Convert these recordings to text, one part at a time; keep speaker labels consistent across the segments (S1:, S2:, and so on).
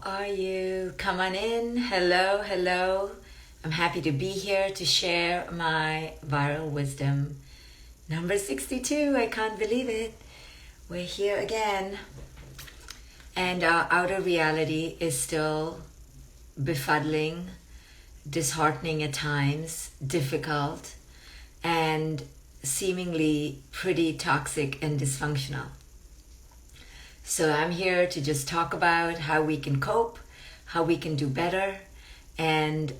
S1: How are you? Come on in. Hello, hello. I'm happy to be here to share my viral wisdom. Number 62. I can't believe it. We're here again. And our outer reality is still befuddling, disheartening at times, difficult, and seemingly pretty toxic and dysfunctional. So I'm here to just talk about how we can cope, how we can do better, and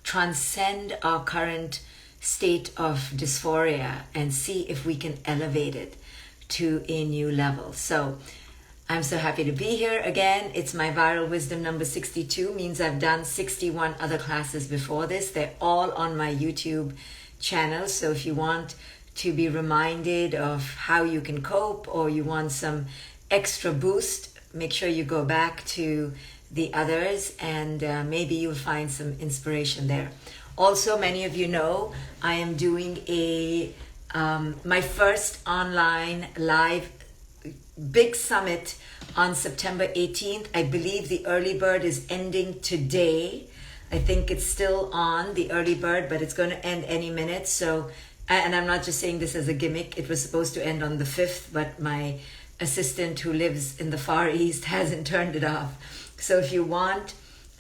S1: transcend our current state of dysphoria and see if we can elevate it to a new level. So I'm so happy to be here again. It's my viral wisdom number 62, means I've done 61 other classes before this. They're all on my YouTube channel. So if you want to be reminded of how you can cope, or you want some extra boost, make sure you go back to the others, and maybe you'll find some inspiration there. Also, many of you know I am doing my first online live big summit on September 18th. I believe the early bird is ending today. I think it's still on, the early bird, but it's going to end any minute. So, and I'm not just saying this as a gimmick. It was supposed to end on the 5th, but my assistant who lives in the Far East hasn't turned it off. So if you want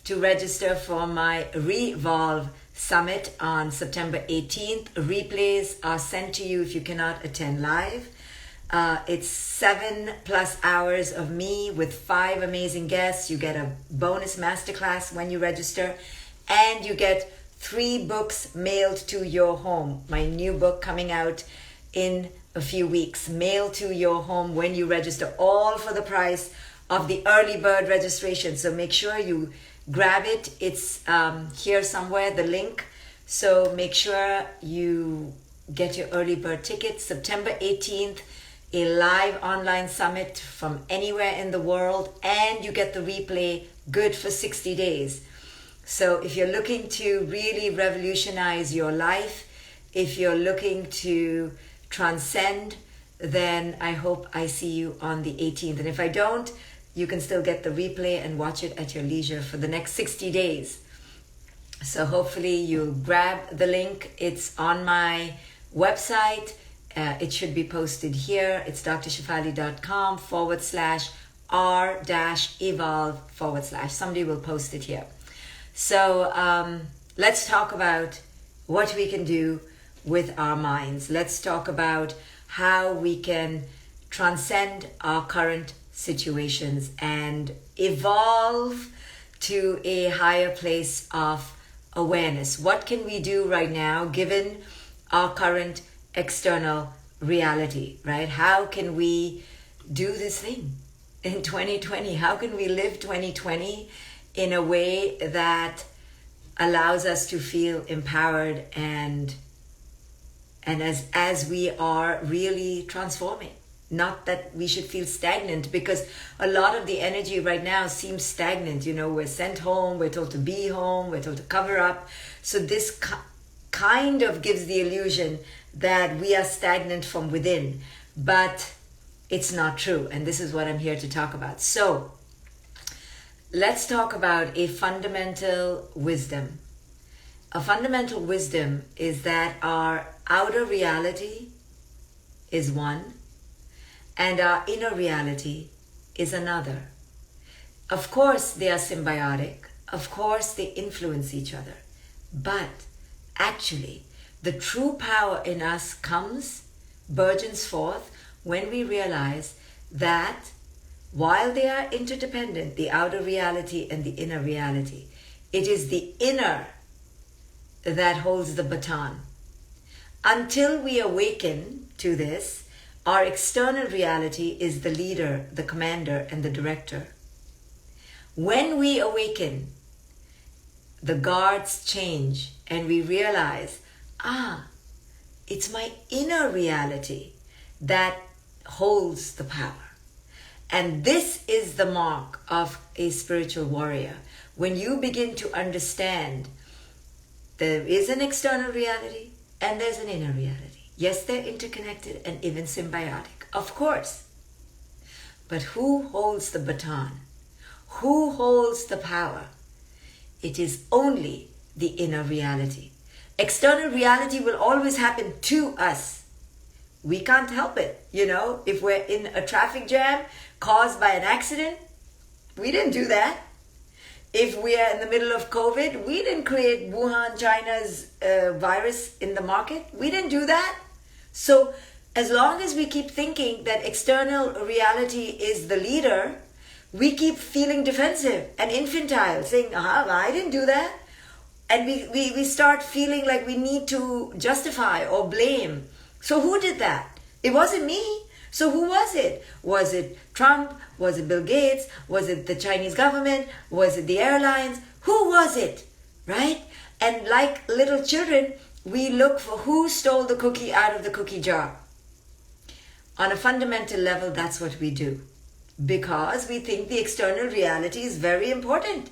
S1: to register for my Revolve Summit on September 18th, replays are sent to you if you cannot attend live. It's 7+ hours of me with 5 amazing guests. You get a bonus masterclass when you register, and you get 3 books mailed to your home. My new book coming out in a few weeks, mailed to your home when you register, all for the price of the early bird registration. So make sure you grab it. It's here somewhere, the link. So make sure you get your early bird ticket. September 18th, a live online summit from anywhere in the world, and you get the replay good for 60 days. So if you're looking to really revolutionize your life, if you're looking to transcend, then I hope I see you on the 18th. And if I don't, you can still get the replay and watch it at your leisure for the next 60 days. So hopefully you'll grab the link. It's on my website. It should be posted here. It's drshefali.com/r-evolve/. Somebody will post it here. So let's talk about what we can do with our minds. Let's talk about how we can transcend our current situations and evolve to a higher place of awareness. What can we do right now given our current external reality, right? How can we do this thing in 2020? How can we live 2020 in a way that allows us to feel empowered and as we are really transforming? Not that we should feel stagnant, because a lot of the energy right now seems stagnant. You know, we're sent home, we're told to be home, we're told to cover up. So this kind of gives the illusion that we are stagnant from within, but it's not true. And this is what I'm here to talk about. So let's talk about a fundamental wisdom. A fundamental wisdom is that our outer reality is one, and our inner reality is another. Of course, they are symbiotic. Of course, they influence each other. But actually, the true power in us burgeons forth when we realize that while they are interdependent, the outer reality and the inner reality, it is the inner that holds the baton. Until we awaken to this, our external reality is the leader, the commander, and the director. When we awaken, the guards change and we realize, it's my inner reality that holds the power. And this is the mark of a spiritual warrior. When you begin to understand there is an external reality and there's an inner reality. Yes, they're interconnected and even symbiotic, of course. But who holds the baton? Who holds the power? It is only the inner reality. External reality will always happen to us. We can't help it. If we're in a traffic jam caused by an accident, we didn't do that. If we are in the middle of COVID, we didn't create Wuhan, China's virus in the market. We didn't do that. So as long as we keep thinking that external reality is the leader, we keep feeling defensive and infantile, saying, I didn't do that. And we start feeling like we need to justify or blame. So who did that? It wasn't me. So who was it? Was it Trump? Was it Bill Gates? Was it the Chinese government? Was it the airlines? Who was it? Right? And like little children, we look for who stole the cookie out of the cookie jar. On a fundamental level, that's what we do. Because we think the external reality is very important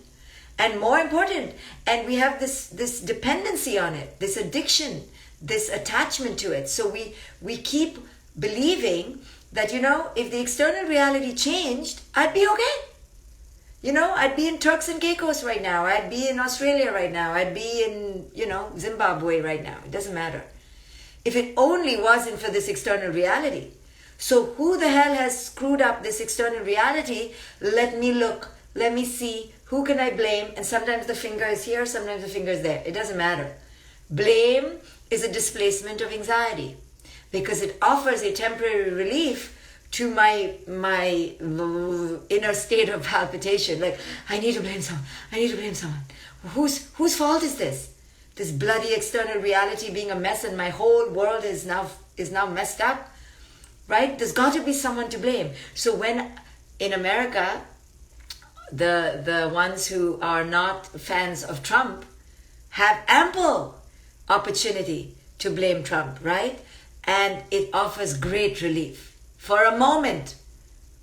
S1: and more important. And we have this dependency on it, this addiction, this attachment to it. So we keep believing that, if the external reality changed, I'd be okay. I'd be in Turks and Caicos right now. I'd be in Australia right now. I'd be in, Zimbabwe right now. It doesn't matter. If it only wasn't for this external reality. So who the hell has screwed up this external reality? Let me look. Let me see. Who can I blame? And sometimes the finger is here, sometimes the finger is there. It doesn't matter. Blame is a displacement of anxiety because it offers a temporary relief to my inner state of palpitation. Like, I need to blame someone. I need to blame someone. Whose fault is this? This bloody external reality being a mess and my whole world is now messed up. Right? There's got to be someone to blame. So when in America, the ones who are not fans of Trump have ample opportunity to blame Trump, right? And it offers great relief for a moment.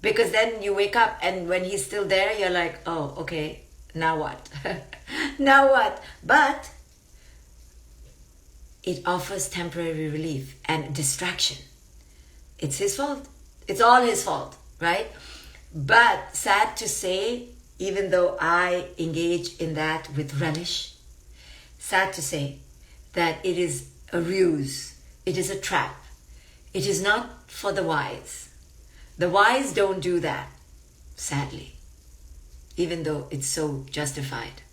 S1: Because then you wake up and when he's still there, you're like, oh, okay, now what? Now what? But it offers temporary relief and distraction. It's his fault. It's all his fault, right? But sad to say, even though I engage in that with relish, sad to say that it is a ruse. It is a trap. It is not for the wise. The wise don't do that, sadly, even though it's so justified.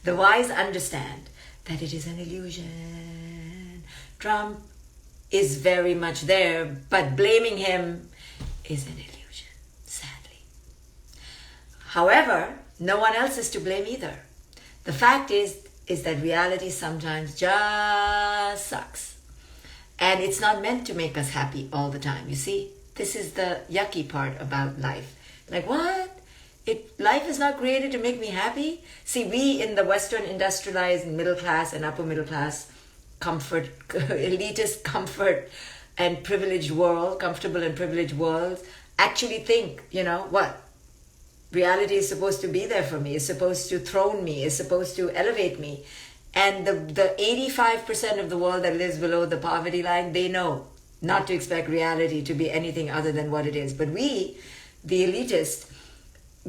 S1: The wise understand that it is an illusion. Trump is very much there, but blaming him is an illusion, sadly. However, no one else is to blame either. The fact is that reality sometimes just sucks. And it's not meant to make us happy all the time. You see, this is the yucky part about life. Like, what? Life is not created to make me happy? See, we in the Western industrialized middle class and upper middle class comfort, elitist comfort and privileged world, comfortable and privileged worlds, actually think, what? Reality is supposed to be there for me, is supposed to throne me, is supposed to elevate me. And the 85% of the world that lives below the poverty line, they know not to expect reality to be anything other than what it is. But we, the elitists,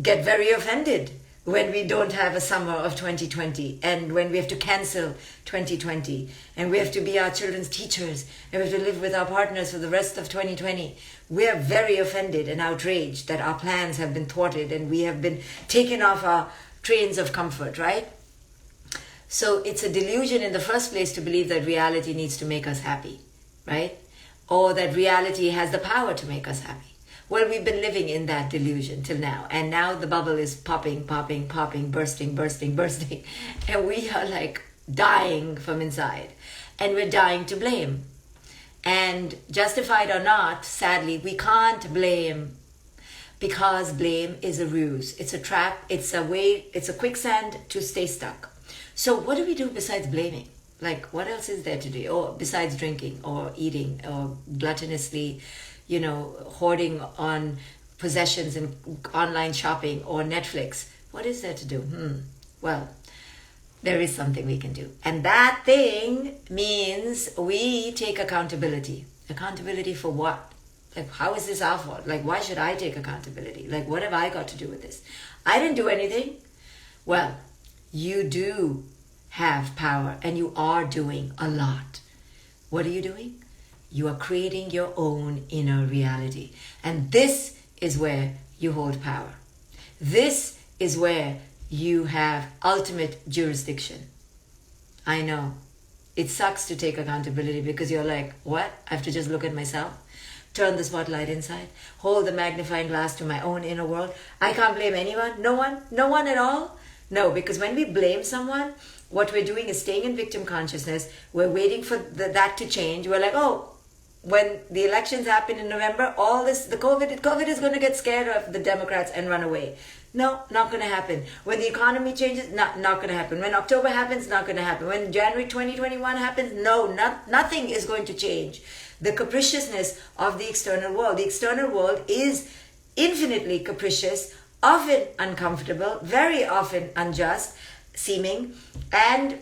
S1: get very offended when we don't have a summer of 2020 and when we have to cancel 2020 and we have to be our children's teachers and we have to live with our partners for the rest of 2020. We are very offended and outraged that our plans have been thwarted and we have been taken off our trains of comfort, right? So it's a delusion in the first place to believe that reality needs to make us happy, right? Or that reality has the power to make us happy. Well, we've been living in that delusion till now. And now the bubble is popping, bursting. And we are like dying from inside. And we're dying to blame. And justified or not, sadly, we can't blame. Because blame is a ruse. It's a trap. It's a quicksand to stay stuck. So what do we do besides blaming? Like, what else is there to do? Or besides drinking or eating or gluttonously, hoarding on possessions and online shopping or Netflix. What is there to do? Well, there is something we can do. And that thing means we take accountability. Accountability for what? Like, how is this our fault? Like, why should I take accountability? Like, what have I got to do with this? I didn't do anything. Well, you do have power, and you are doing a lot. What are you doing? You are creating your own inner reality. And this is where you hold power. This is where you have ultimate jurisdiction. I know. It sucks to take accountability because you're like, what? I have to just look at myself? Turn the spotlight inside? Hold the magnifying glass to my own inner world? I can't blame anyone? No one? No one at all? No, because when we blame someone, what we're doing is staying in victim consciousness. We're waiting for that to change. We're like, oh, when the elections happen in November, all this, the COVID is going to get scared of the Democrats and run away. No, not going to happen. When the economy changes, not going to happen. When October happens, not going to happen. When January 2021 happens, nothing is going to change. The capriciousness of the external world. The external world is infinitely capricious, often uncomfortable, very often unjust seeming, and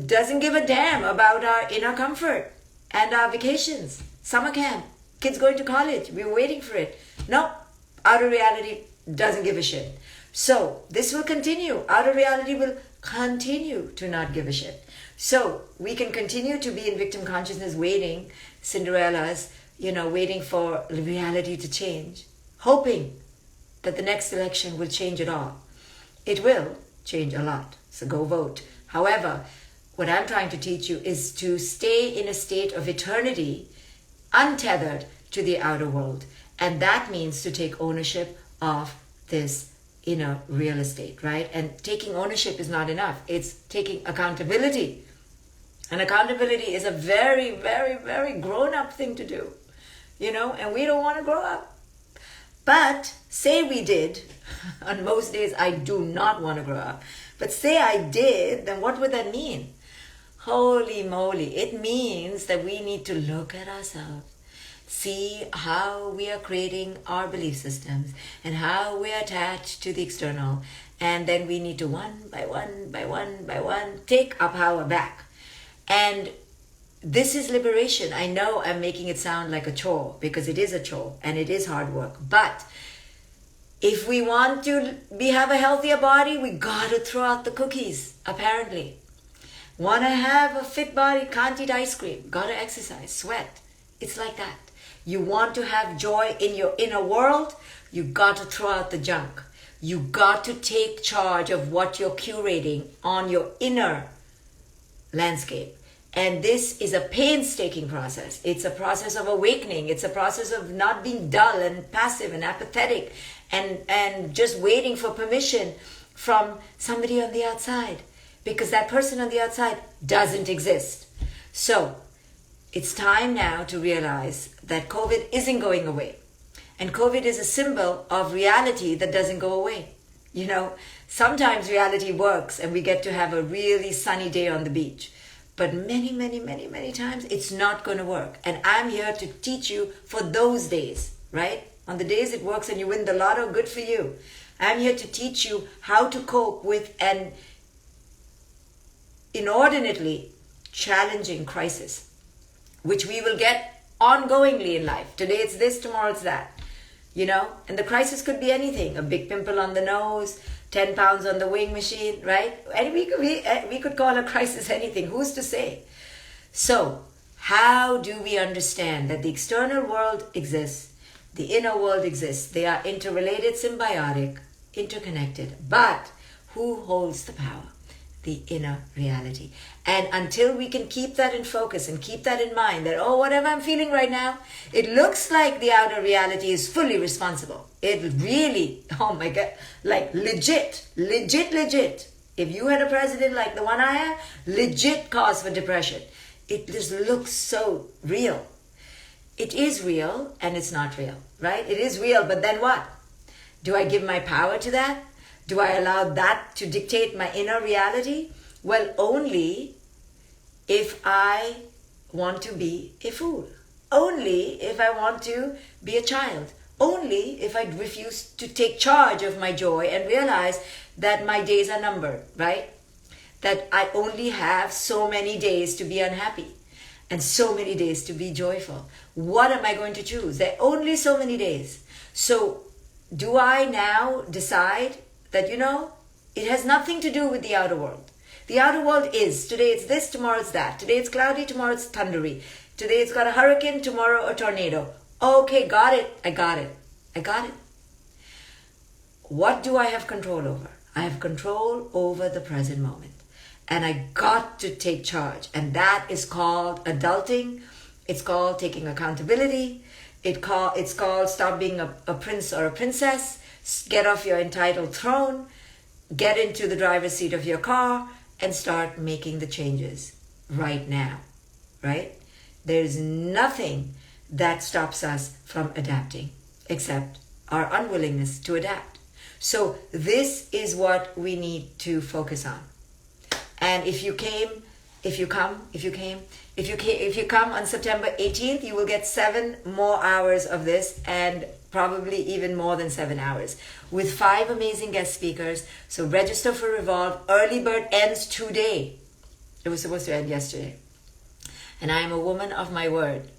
S1: doesn't give a damn about our inner comfort and our vacations. Summer camp, kids going to college, we were waiting for it. No, outer reality doesn't give a shit. So this will continue. Outer reality will continue to not give a shit. So we can continue to be in victim consciousness, waiting, Cinderella's, waiting for reality to change, hoping that the next election will change it all. It will change a lot. So go vote. However, what I'm trying to teach you is to stay in a state of eternity, untethered to the outer world. And that means to take ownership of this inner real estate, right? And taking ownership is not enough. It's taking accountability. And accountability is a very, very, very grown-up thing to do, and we don't want to grow up. But say we did. On most days, I do not want to grow up. But say I did, then what would that mean? Holy moly. It means that we need to look at ourselves, see how we are creating our belief systems and how we are attached to the external. And then we need to one by one, take our power back. And this is liberation. I know I'm making it sound like a chore, because it is a chore and it is hard work. But if we want to have a healthier body, we gotta throw out the cookies, apparently. Want to have a fit body, can't eat ice cream, gotta exercise, sweat. It's like that. You want to have joy in your inner world, you gotta throw out the junk. You got to take charge of what you're curating on your inner landscape. And this is a painstaking process. It's a process of awakening. It's a process of not being dull and passive and apathetic and just waiting for permission from somebody on the outside, because that person on the outside doesn't exist. So it's time now to realize that COVID isn't going away. And COVID is a symbol of reality that doesn't go away. Sometimes reality works and we get to have a really sunny day on the beach. But many times it's not going to work. And I'm here to teach you for those days, right? On the days it works and you win the lotto, good for you. I'm here to teach you how to cope with an inordinately challenging crisis, which we will get ongoingly in life. Today it's this, tomorrow it's that. And the crisis could be anything. A big pimple on the nose, 10 pounds on the weighing machine, right? And we could call a crisis anything. Who's to say? So how do we understand that the external world exists, the inner world exists? They are interrelated, symbiotic, interconnected. But who holds the power? The inner reality. And until we can keep that in focus and keep that in mind, that, whatever I'm feeling right now, it looks like the outer reality is fully responsible. It really, oh my God, like legit. If you had a president like the one I have, legit cause for depression. It just looks so real. It is real and it's not real, right? It is real, but then what? Do I give my power to that? Do I allow that to dictate my inner reality? Well, only if I want to be a fool. Only if I want to be a child. Only if I refuse to take charge of my joy and realize that my days are numbered, right? That I only have so many days to be unhappy. and so many days to be joyful. What am I going to choose? There are only so many days. So do I now decide that, it has nothing to do with the outer world. The outer world is, today it's this, tomorrow it's that. Today it's cloudy, tomorrow it's thundery. Today it's got a hurricane, tomorrow a tornado. Okay, got it. I got it. What do I have control over? I have control over the present moment. And I got to take charge. And that is called adulting. It's called taking accountability. It's called stop being a prince or a princess. Get off your entitled throne. Get into the driver's seat of your car and start making the changes right now. Right? There's nothing that stops us from adapting except our unwillingness to adapt. So this is what we need to focus on. And if you come on September 18th, you will get 7 more hours of this, and probably even more than 7 hours, with 5 amazing guest speakers. So register for Revolve. Early bird ends today. It was supposed to end yesterday. And I am a woman of my word.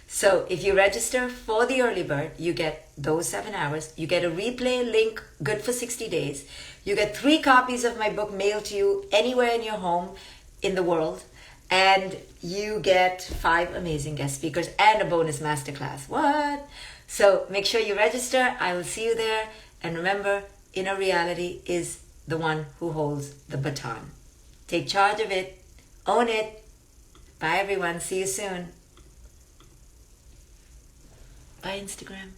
S1: So if you register for the early bird, you get those 7 hours. You get a replay link, good for 60 days. You get 3 copies of my book mailed to you anywhere in your home in the world. And you get 5 amazing guest speakers and a bonus masterclass. What? So make sure you register. I will see you there. And remember, inner reality is the one who holds the baton. Take charge of it. Own it. Bye, everyone. See you soon. Bye, Instagram.